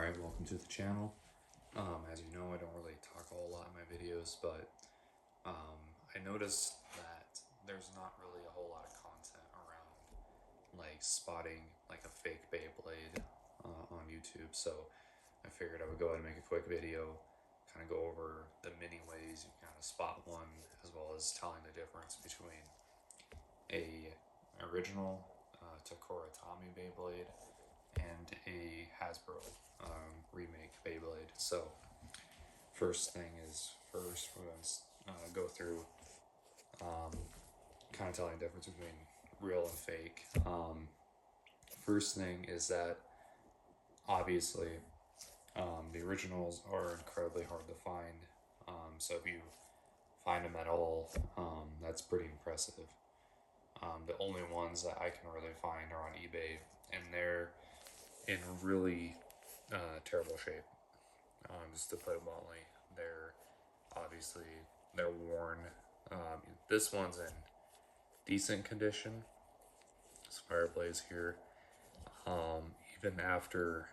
Alright, welcome to the channel. As you know, I don't really talk a whole lot in my videos, but I noticed that there's not really a whole lot of content around like spotting like a fake Beyblade on YouTube, so I figured I would go ahead and make a quick video, kind of go over the many ways you kind of spot one, as well as telling the difference between a original Takara Tomy Beyblade and a Hasbro remake Beyblade. So first thing is first we're going to go through kind of telling the difference between real and fake. First thing is that obviously the originals are incredibly hard to find. So if you find them at all, that's pretty impressive. The only ones that I can really find are on eBay, and they're in really terrible shape. Just to put it bluntly, they're worn. This one's in decent condition. This fireplace here. Even after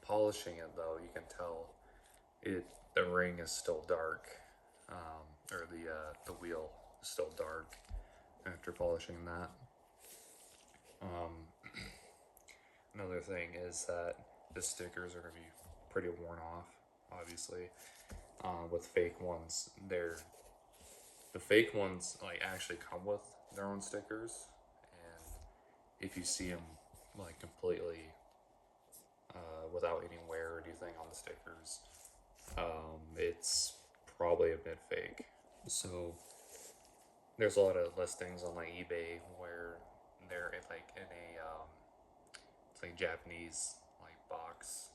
polishing it, though, you can tell the ring is still dark, or the wheel is still dark after polishing that. Another thing is that the stickers are going to be pretty worn off, obviously. With fake ones, the fake ones like actually come with their own stickers, and if you see them like completely without any wear or anything on the stickers, it's probably a bit fake. So there's a lot of listings on like eBay where they're like in a it's like Japanese like box.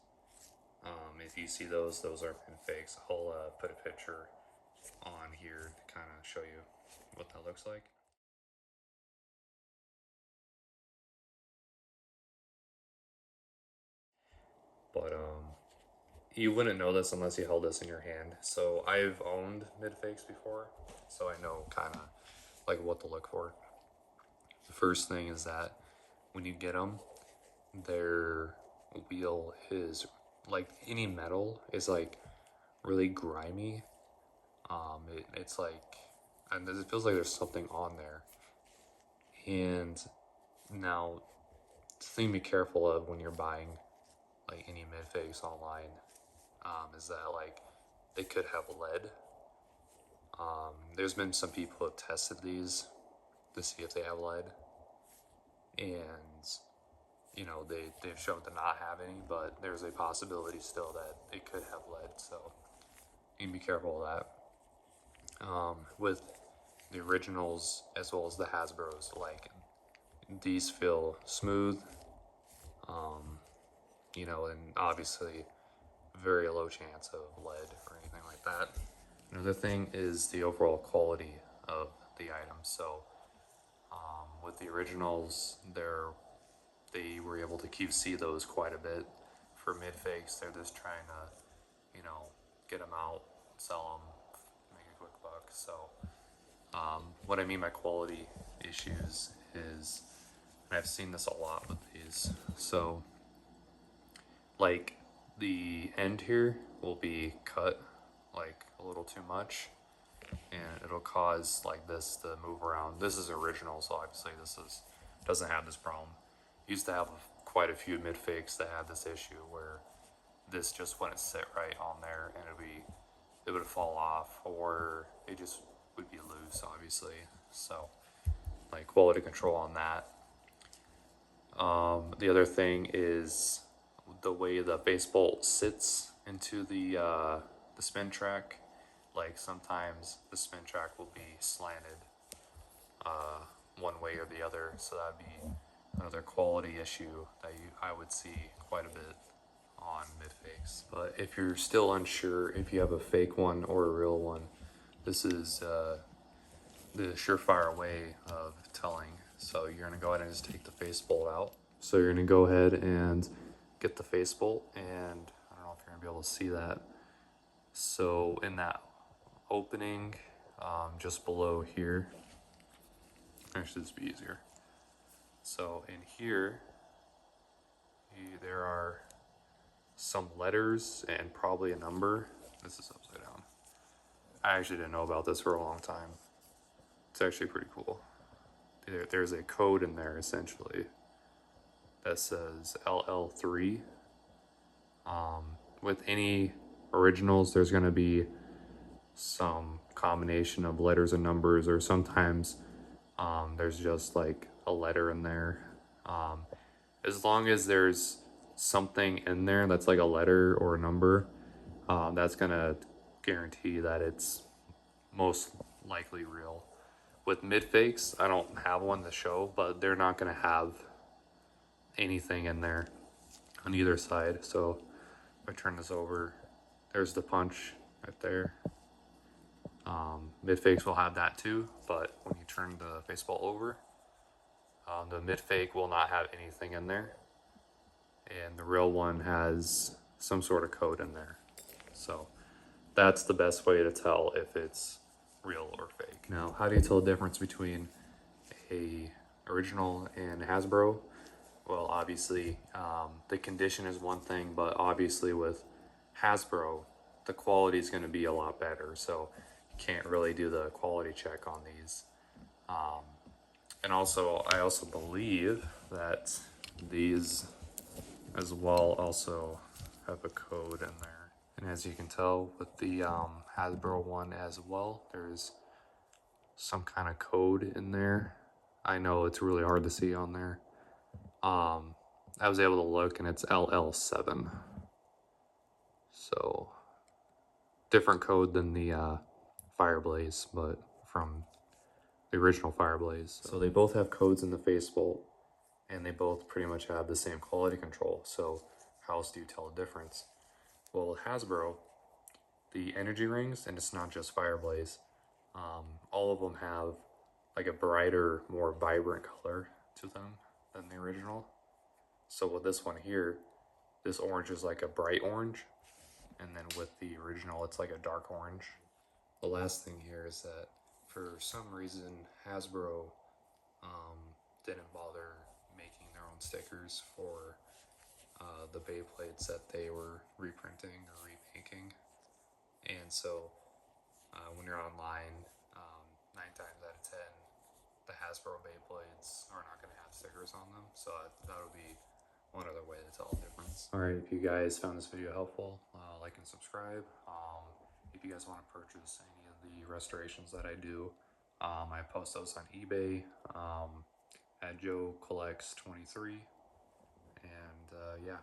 If you see those are pin fakes. I'll put a picture on here to kind of show you what that looks like. But you wouldn't know this unless you held this in your hand. So I've owned mid fakes before, so I know kind of like what to look for. The first thing is that when you get them, their wheel is like any metal is like really grimy. It's like, and it feels like there's something on there. And now, the thing to be careful of when you're buying like any mid fakes online is that like they could have lead. There's been some people who have tested these to see if they have lead, and you know they've shown to not have any, but there's a possibility still that they could have lead, so you can be careful of that. With the originals as well as the Hasbros, like these feel smooth, you know, and obviously very low chance of lead or anything like that. Another thing is the overall quality of the item. So with the originals, they were able to QC those quite a bit. For mid fakes, they're just trying to, you know, get them out, sell them, make a quick buck. So what I mean by quality issues is, and I've seen this a lot with these, so like the end here will be cut like a little too much, and it'll cause like this to move around. This is original, so obviously doesn't have this problem. Used to have quite a few mid fakes that had this issue where this just wouldn't sit right on there, and it would fall off, or it just would be loose, obviously. So like quality control on that. The other thing is the way the base bolt sits into the spin track. Like sometimes the spin track will be slanted one way or the other, so that'd be another quality issue that I would see quite a bit on mid fakes. But if you're still unsure if you have a fake one or a real one, this is the surefire way of telling. So you're gonna go ahead and just take the face bolt out. So you're gonna go ahead and get the face bolt, and I don't know if you're gonna be able to see that. So in that opening, just below here, actually this would be easier. So in here, there are some letters and probably a number. This is upside down. I actually didn't know about this for a long time. It's actually pretty cool. There's a code in there essentially that says LL3. With any originals, there's going to be some combination of letters and numbers, or sometimes there's just like a letter in there. As long as there's something in there that's like a letter or a number, that's going to guarantee that it's most likely real. With mid fakes, I don't have one to show, but they're not going to have anything in there on either side. So if I turn this over, there's the punch right there. Mid fakes will have that too, but when you turn the baseball over, the mid fake will not have anything in there, and the real one has some sort of code in there. So that's the best way to tell if it's real or fake. Now, how do you tell the difference between a original and Hasbro? Well, obviously, the condition is one thing, but obviously with Hasbro, the quality is going to be a lot better. So you can't really do the quality check on these. And also, I also believe that these as well also have a code in there. And as you can tell with the Hasbro one as well, there's some kind of code in there. I know it's really hard to see on there. I was able to look and it's LL7. So different code than the Fireblaze, but from the original Fireblaze. So they both have codes in the face bolt, and they both pretty much have the same quality control. So how else do you tell the difference? Well, with Hasbro, the energy rings, and it's not just Fireblaze, all of them have like a brighter, more vibrant color to them than the original. So with this one here, this orange is like a bright orange, and then with the original, it's like a dark orange. The last thing here is that for some reason, Hasbro didn't bother making their own stickers for the Beyblades that they were reprinting or remaking. And so when you're online, 9 times out of 10, the Hasbro Beyblades are not going to have stickers on them. So that would be one other way to tell the difference. All right, if you guys found this video helpful, like and subscribe. If you guys want to purchase any of the restorations that I do, I post those on eBay at Joe Collects 23. And yeah.